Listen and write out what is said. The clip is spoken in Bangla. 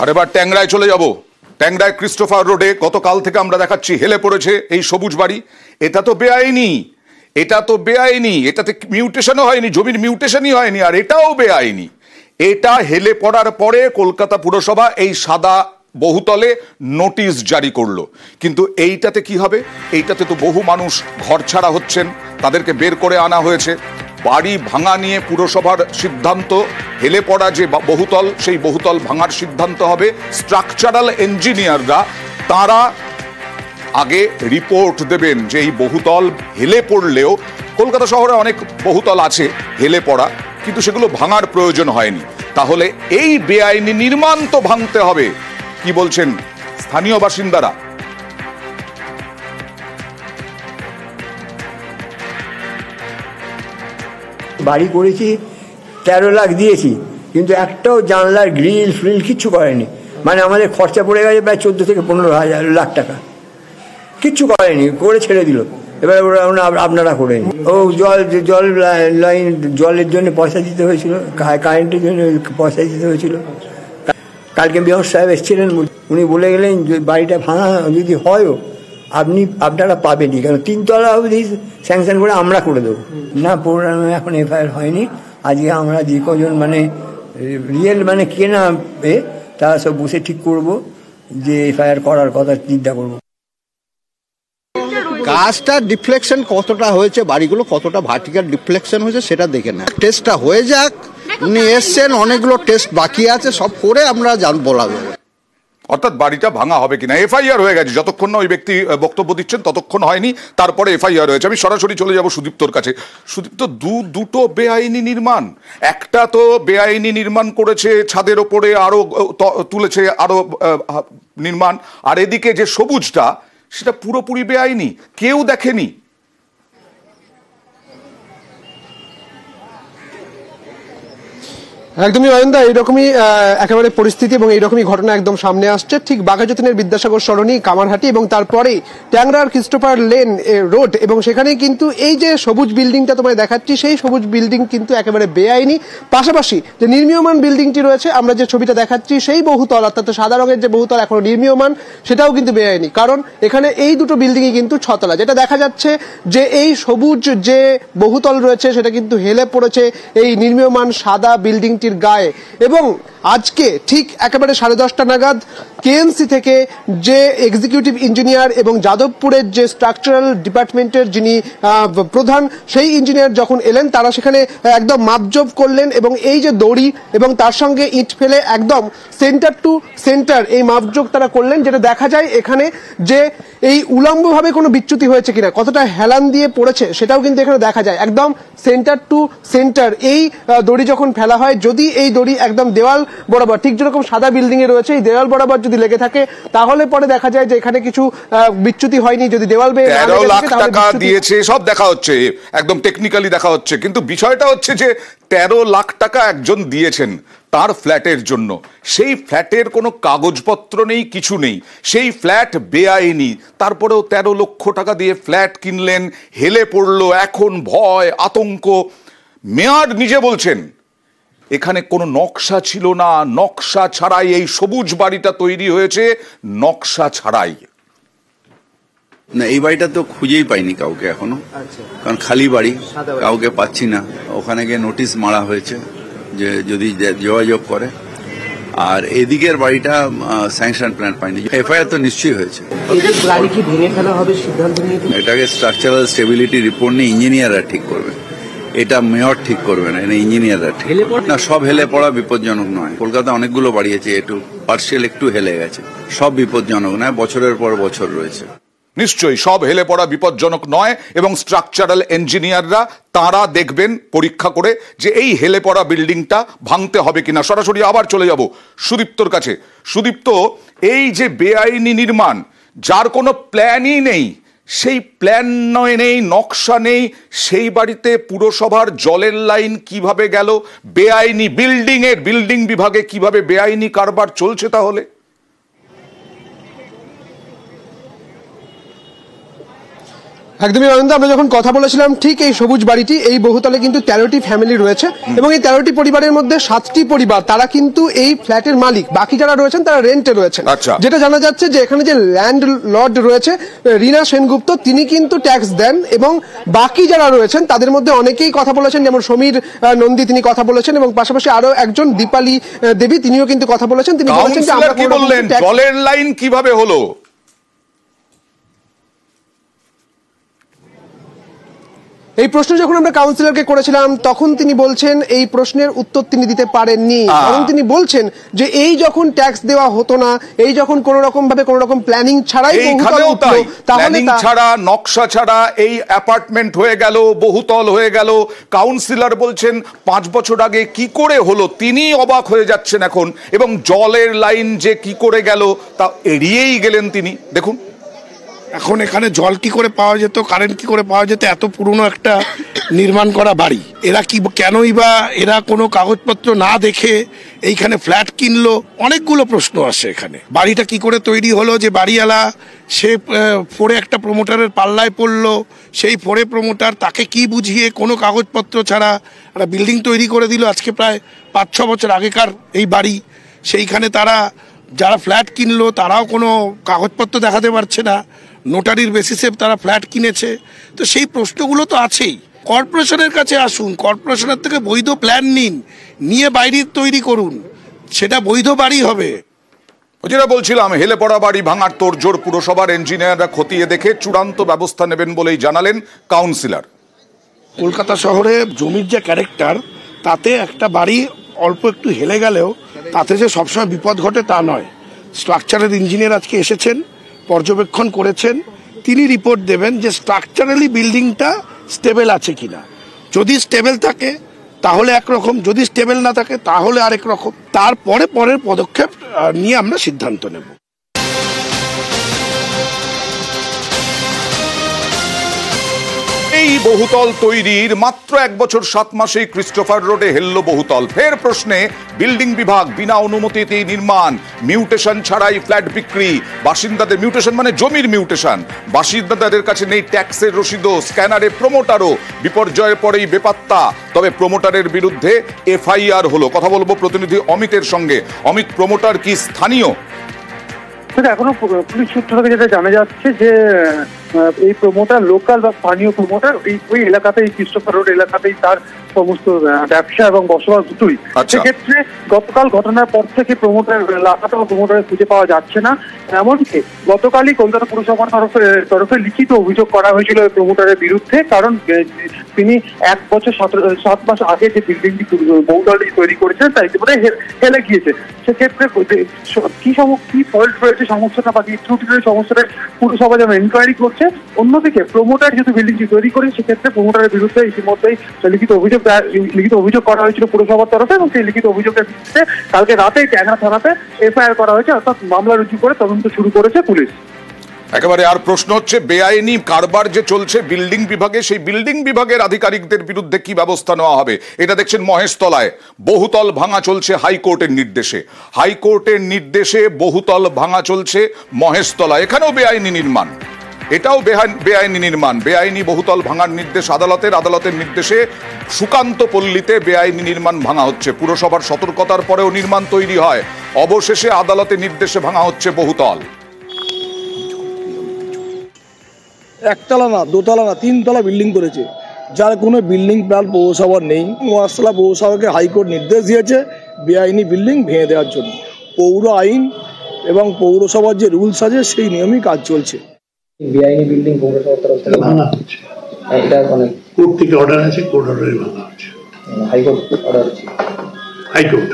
আর এবার ট্যাংরায় চলে যাব। ট্যাংরায় ক্রিস্টোফার রোডে গতকাল থেকে আমরা দেখাচ্ছি হেলে পড়েছে এই সবুজ বাড়ি। এটা তো বেআইনি, এটা তো বেআইনি, এটাতে মিউটেশনও হয়নি, জমির মিউটেশনই হয়নি, আর এটাও বেআইনি। এটা হেলে পড়ার পরে কলকাতা পুরসভা এই সাদা বহুতলে নোটিশ জারি করলো। কিন্তু এইটাতে কি হবে? এইটাতে তো বহু মানুষ ঘর ছাড়া হচ্ছেন, তাদেরকে বের করে আনা হয়েছে। বাড়ি ভাঙা নিয়ে পুরসভার সিদ্ধান্ত, হেলে পড়া যে বহুতল সেই বহুতল ভাঙার সিদ্ধান্ত হবে। স্ট্রাকচারাল ইঞ্জিনিয়াররা তারা আগে রিপোর্ট দেবেন যে এই বহুতল হেলে পড়লেও, কলকাতা শহরে অনেক বহুতল আছে হেলে পড়া, কিন্তু সেগুলো ভাঙার প্রয়োজন হয়নি। তাহলে এই বেআইনি নির্মাণ তো ভাঙতে হবে। কি বলছেন স্থানীয় বাসিন্দারা? বাড়ি করেছি 13 লাখ দিয়েছি, কিন্তু একটাও জানলার গ্রিল ফ্রিল কিচ্ছু করেনি। মানে আমাদের খরচা পড়ে গেছে প্রায় 14 থেকে 15 লাখ টাকা, কিচ্ছু করেনি, করে ছেড়ে দিল। এবার আপনারা করেনি। ও জল লাইন, জলের জন্য পয়সা দিতে হয়েছিল, কারেন্টের জন্য পয়সা দিতে হয়েছিল। কালকে মেয়র সাহেব এসেছিলেন, উনি বলে গেলেন বাড়িটা ভাঙা যদি হয়ও আপনারা পাবেনই, কারণ 3 তলা অবধি স্যাংশন করে আমরা করে দেবো। না, পুরোনো এখন এফআইআর হয়নি। আজকে আমরা যে কজন মানে রিয়েল মানে কেনা তারা সব বসে ঠিক করব যে এফআইআর করার কথা চিন্তা করব। কাজটা ডিফ্লেকশন কতটা হয়েছে, বাড়িগুলো কতটা ভার্টিক্যাল ডিফ্লেকশন হয়েছে সেটা দেখে না। টেস্টটা হয়ে যাক, উনি এসছেন, অনেকগুলো টেস্ট বাকি আছে, সব করে আমরা বলা যাবে। অর্থাৎ বাড়িটা ভাঙা হবে কিনা, এফআইআর হয়ে গেছে, যতক্ষণ না ওই ব্যক্তি বক্তব্য দিচ্ছেন ততক্ষণ হয়নি, তারপরে এফআইআর হয়েছে। আমি সরাসরি চলে যাব সুদীপ্তর কাছে। সুদীপ্ত, দুটো বেআইনি নির্মাণ, একটা তো বেআইনি নির্মাণ করেছে ছাদের ওপরে, আরো তুলেছে আরো নির্মাণ, আর এদিকে যে সবুজটা সেটা পুরোপুরি বেআইনি, কেউ দেখেনি। একদমই অয়নদা, এইরকমই একেবারে পরিস্থিতি এবং এইরকমই ঘটনা একদম সামনে আসছে। ঠিক বাঘাযতীনের বিদ্যাসাগর সরণি, কামারহাটি এবং তারপরে ট্যাংরার ক্রিস্টোফার লেন রোড, এবং সেখানে কিন্তু এই যে সবুজ বিল্ডিংটা তোমায় দেখাচ্ছি, সেই সবুজ বিল্ডিং কিন্তু একেবারে বেআইনি। পাশাপাশি যে নির্মীয়মান বিল্ডিংটি রয়েছে, আমরা যে ছবিটা দেখাচ্ছি, সেই বহুতল অর্থাৎ সাদা রঙের যে বহুতল এখনো নির্মীয়মান, সেটাও কিন্তু বেআইনি। কারণ এখানে এই দুটো বিল্ডিংই কিন্তু 6 তলা। যেটা দেখা যাচ্ছে যে এই সবুজ যে বহুতল রয়েছে সেটা কিন্তু হেলে পড়েছে এই নির্মীয়মান সাদা বিল্ডিংটি গায়ে। এবং আজকে ঠিক একেবারে 10:30টা নাগাদ কেএমসি থেকে যে এক্সিকিউটিভ ইঞ্জিনিয়ার এবং যাদবপুরের যে স্ট্রাকচারাল ডিপার্টমেন্টের যিনি প্রধান, সেই ইঞ্জিনিয়ার যখন এলেন, তারা সেখানে একদম মাপজোপ করলেন এবং এই যে দড়ি এবং তার সঙ্গে ইট ফেলে একদম সেন্টার টু সেন্টার এই মাপজোপ তারা করলেন। যেটা দেখা যায় এখানে যে এই উলম্বভাবে কোনো বিচ্যুতি হয়েছে কিনা, কতটা হেলান দিয়ে পড়েছে সেটাও কিন্তু এখানে দেখা যায়। একদম সেন্টার টু সেন্টার এই দড়ি যখন ফেলা হয়, যদি এই দড়ি একদম দেওয়াল বরাবর, ঠিক যেরকম সাদা বিল্ডিং এ রয়েছে, এই দেওয়াল বরাবর যদি লেগে থাকে, তাহলে পরে দেখা যায় যে এখানে কিছু বিচ্যুতি হয়নি। যদি দেওয়াল 13 লাখ টাকা দিয়েছে, সব দেখা হচ্ছে, একদম টেকনিক্যালি দেখা হচ্ছে, কিন্তু বিষয়টা হচ্ছে যে 13 লাখ টাকা একজন দিয়েছেন তার ফ্ল্যাটের জন্য, সেই ফ্ল্যাটের কোনো কাগজপত্র নেই, কিছু নেই, সেই ফ্ল্যাট বেআইনি। তারপরেও 13 লক্ষ টাকা দিয়ে ফ্ল্যাট কিনলেন, হেলে পড়লো, এখন ভয় আতঙ্ক। মেয়র নিজে বলছেন এখানে কোনো নকশা ছিল না, নকশা ছাড়াই এই সবুজ বাড়িটা তৈরি হয়েছে, নকশা ছাড়াই। না, এই বাড়িটা তো খুঁজেই পাইনি কাউকে এখনো, কারণ খালি বাড়ি, কাউকে পাচ্ছি না। ওখানে গিয়ে নোটিশ মারা হয়েছে যে যদি যোগাযোগ করে। আর এদিকের বাড়িটা স্যাংশন প্ল্যান পাইনি। এফআইআর তো নিশ্চয়ই হয়েছে। এটাকে স্ট্রাকচারাল স্টেবিলিটি রিপোর্ট নিয়ে ইঞ্জিনিয়াররা ঠিক করবে, এটা মেয়র ঠিক করবে না, এটা ইঞ্জিনিয়াররা ঠিক না। সব হেলে পড়া বিপজ্জনক নয়। কলকাতা অনেকগুলো বাড়ি আছে, একটু পার্সিয়াল একটু হেলে গেছে, সব বিপজ্জনক নয়, বছরের পর বছর রয়েছে। নিশ্চয়ই সব হেলে পড়া বিপজ্জনক নয়, এবং স্ট্রাকচারাল ইঞ্জিনিয়াররা তারা দেখবেন পরীক্ষা করে যে এই হেলে পড়া বিল্ডিংটা ভাঙতে হবে কিনা। সরাসরি আবার চলে যাব সুদীপ্তর কাছে। সুদীপ্ত, এই যে বেআইনি নির্মাণ, যার কোনো প্ল্যানই নেই, সেই প্ল্যান নেই, নকশা নেই, সেই বাড়িতে পুরসভার জলের লাইন কিভাবে গেল? বেআইনি বিল্ডিং বিভাগে কিভাবে বেআইনি কারবার চলছে তাহলে? একদমই অনন্ত, আমরা যখন কথা বলেছিলাম ঠিক এই সবুজ বাড়িটি, এই বহুতলে কিন্তু 13টি ফ্যামিলি রয়েছে এবং এই 13টি পরিবারের মধ্যে 7টি পরিবার তারা কিন্তু এই ফ্ল্যাটের মালিক, বাকি যারা রয়েছেন তারা রেন্টে রয়েছেন। যেটা জানা যাচ্ছে যে এখানে যে ল্যান্ড লর্ড রয়েছে রীনা সেনগুপ্ত, তিনি কিন্তু ট্যাক্স দেন এবং বাকি যারা রয়েছেন তাদের মধ্যে অনেকেই কথা বলেছেন, যেমন সমীর নন্দী তিনি কথা বলেছেন এবং পাশাপাশি আরো একজন দীপালি দেবী তিনিও কিন্তু কথা বলেছেন। তিনি বলেছেন যে আমরা জলের লাইন কিভাবে হলো, এই প্রশ্ন যখন আমরা কাউন্সিলরকে করেছিলাম তখন তিনি বলছেন এই প্রশ্নের উত্তর তিনি দিতে পারেননি, কারণ তিনি বলছেন যে এই যখন ট্যাক্স দেওয়া হতো না, এই যখন কোন রকম ভাবে কোন রকম প্ল্যানিং ছাড়াই প্ল্যানিং ছাড়া নকশা ছাড়া এই অ্যাপার্টমেন্ট হয়ে গেল, বহুতল হয়ে গেল। কাউন্সিলর বলছেন 5 বছর আগে কি করে হলো তিনি অবাক হয়ে যাচ্ছেন এখন, এবং জলের লাইন যে কি করে গেল তা এড়িয়েই গেলেন তিনি। দেখুন এখন এখানে জল কি করে পাওয়া যেত, কারেন্ট কি করে পাওয়া যেত, এত পুরনো একটা নির্মাণ করা বাড়ি, এরা কি কেনই বা এরা কোনো কাগজপত্র না দেখে এইখানে ফ্ল্যাট কিনলো, অনেকগুলো প্রশ্ন আসে এখানে। বাড়িটা কি করে তৈরি হলো যে বাড়িওয়ালা সে ফোরে একটা প্রমোটারের পাল্লায় পড়লো, সেই ফোরে প্রমোটার তাকে কি বুঝিয়ে কোনো কাগজপত্র ছাড়া একটা বিল্ডিং তৈরি করে দিল। আজকে প্রায় 5-6 বছর আগেকার এই বাড়ি, সেইখানে তারা যারা ফ্ল্যাট কিনলো তারাও কোনো কাগজপত্র দেখাতে পারছে না, নোটারির বেসিসে তারা ফ্ল্যাট কিনেছে। তো সেই প্রশ্নগুলো তো আছেই। কর্পোরেশনের কাছে আসুন, কর্পোরেশনের থেকে বৈধ প্ল্যান নিন, নিয়ে বাইরে তৈরি করুন, সেটা বৈধ বাড়ি হবে। যেটা বলছিলাম, হেলে পড়া বাড়ি ভাঙার তোড়জোড়, পুরসভার ইঞ্জিনিয়াররা খতিয়ে দেখে চূড়ান্ত ব্যবস্থা নেবেন বলেই জানালেন কাউন্সিলর। কলকাতা শহরে জমির যে ক্যারেক্টার, তাতে একটা বাড়ি অল্প একটু হেলে গেলেও তাতে যে সবসময় বিপদ ঘটে তা নয়। স্ট্রাকচারের ইঞ্জিনিয়ার আজকে এসেছেন, পর্যবেক্ষণ করেছেন, তিনি রিপোর্ট দেবেন যে স্ট্রাকচারালি বিল্ডিংটা স্টেবল আছে কিনা। যদি স্টেবল থাকে তাহলে একরকম, যদি স্টেবল না থাকে তাহলে আরেক রকম। তারপরে পরের পদক্ষেপ নিয়ে আমরা সিদ্ধান্ত নেব। এই বহুতল তৈরির মাত্র 1 বছর 7 মাসেই ক্রিস্টোফার রোডে হেললো বহুতল। ফের প্রশ্নে বিল্ডিং বিভাগ বিনা অনুমতিতে নির্মাণ, মিউটেশন ছাড়াই ফ্ল্যাট বিক্রি, বাসিন্দাদের মিউটেশন মানে জমির মিউটেশন, বাসিন্দাদের কাছে নেই ট্যাক্সের রসিদও, স্ক্যানারে প্রমোটারও, বিপর্যয়ের পরেই বেপাত্তা। তবে প্রমোটারের বিরুদ্ধে এফআইআর হলো। কথা বলবো প্রতিনিধি অমিতের সঙ্গে। অমিত, প্রমোটার কি স্থানীয়? এখনো পুলিশ সূত্র থেকে যেটা জানা যাচ্ছে যে এই প্রমোটার লোকাল বা স্থানীয় প্রমোটার, ওই এলাকাতেই, ক্রিস্টোফার রোড এলাকাতেই তার সমস্ত ব্যবসা এবং বসবাস দুটোই। সেক্ষেত্রে গতকাল ঘটনার পর থেকে প্রমোটার লাগাটা বা প্রমোটার খুঁজে পাওয়া যাচ্ছে না। এমনকি গতকালই কলকাতা পুরসভার তরফে লিখিত অভিযোগ করা হয়েছিল প্রমোটারের বিরুদ্ধে, কারণ তিনি 1 বছর 7 মাস আগে যে বিল্ডিংটি বহুতলটি তৈরি করেছেন তা ইতিমধ্যে হেলে গিয়েছে। সেক্ষেত্রে কি ফল্ট রয়েছে, সমস্যাটা বা কি ত্রুটি রয়েছে, সমস্যাটা পুরসভা যেমন এনকোয়ারি করছে। অন্যদিকে প্রমোটার যেহেতু বিল্ডিংটি তৈরি করে, সেক্ষেত্রে প্রমোটারের বিরুদ্ধে ইতিমধ্যেই লিখিত অভিযোগ করা হয়েছিল পুরসভার তরফে, এবং সেই লিখিত অভিযোগের ভিত্তিতে কালকে রাতেই ট্যাংরা থানাতে এফআইআর করা হয়েছে, অর্থাৎ মামলা রুজু করে তদন্ত শুরু করেছে পুলিশ। একেবারে আর প্রশ্ন হচ্ছে, বেআইনি কারবার যে চলছে বিল্ডিং বিভাগে, সেই বিল্ডিং বিভাগের আধিকারিকদের বিরুদ্ধে কি ব্যবস্থা নেওয়া হবে। এটা দেখছেন মহেশতলায় বহুতল ভাঙা চলছে হাইকোর্টের নির্দেশে। হাইকোর্টের নির্দেশে বহুতল ভাঙা চলছে মহেশতলায়। এখানেও বেআইনি নির্মাণ, এটাও বেআইনি নির্মাণ। বেআইনি বহুতল ভাঙার নির্দেশ আদালতের নির্দেশে সুকান্ত পল্লীতে বেআইনি নির্মাণ ভাঙা হচ্ছে। পুরসভার সতর্কতার পরেও নির্মাণ তৈরি হয়, অবশেষে আদালতের নির্দেশে ভাঙা হচ্ছে বহুতল। 1 তলা না, 2 তলা না, 3 তলা বিল্ডিং করেছে, যার কোনো বিল্ডিং প্ল্যান পৌরসভার নেই। মহাশতলা পৌরসভাকে হাইকোর্ট নির্দেশ দিয়েছে বেআইনি বিল্ডিং ভেঙে দেওয়ার জন্য। পৌর আইন এবং পৌরসভার যে রুলস আছে সেই নিয়মেই কাজ চলছে। বেআইনি বিল্ডিং পৌরসভার তরফ থেকে ভাঙা হচ্ছে, এটা মানে কোর্ট থেকে অর্ডার আছে, কোর্ট অর্ডারে ভাঙা হচ্ছে, হাইকোর্ট অর্ডার আছে, হাইকোর্ট।